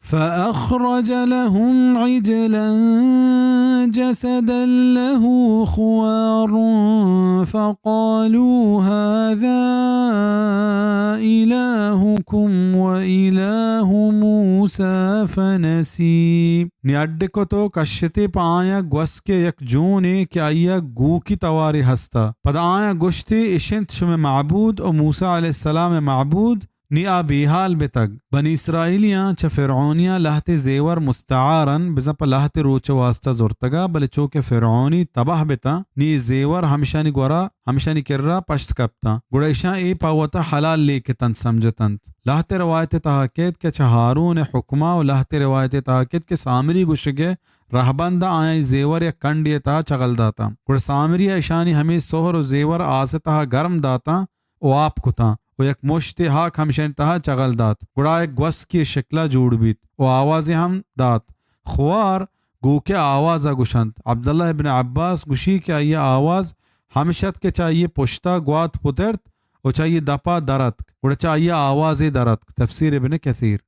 فأخرج لهم عجلا جسدا له خوار فقالوا هذا إلهكم وإله موسى فنسي. नियाड्डे तो कश्यते पाया ग्वस के यक जूने क्या आया गू की तवारी हस्ता पद आया गुश्ते इशिंत शुमे माबूद और मूसा अलैहिस्सलाम माबूद नी बेहाल बेतग बनी इसराइलियां च फिरौनिया लहते जेवर मुस्तारन बिजप लहते रोच वास्ता जोरतगा बले चोके फिरौनी तबाह बेता नी जेवर हमेशानी गोरा हमेशानी किर्रा पश्त कपता गुड़ैशा ए पावता हलाल लेके तन समझतंत लहते रवायत तहकीद के हारून हुक्मा और लहते रवायत तहकीद के सामरी गुशगे रहबंदा आया जेवर या कंड ये ता चगल दाता गुड़ सामरी ईशानी हमें सोहर जेवर आसता गर्म दाता ओ आप कुता वो एक मुश्ते हाक हमशन तहा चगल दात गुड़ा एक ग्वस की शक्ला जोड़ बीत वो आवाज़ हम दात खुआर गो के आवाज़ गुशंत अब्दुल्लाह इब्न अब्बास गुशी के ये आवाज़ हमेशत के चाहिए पुश्ता ग्वात पुतर्त और चाहिए दपा दरत गुड़ा चाहिए आवाज़ दरत तफसीर इब्न कसीर।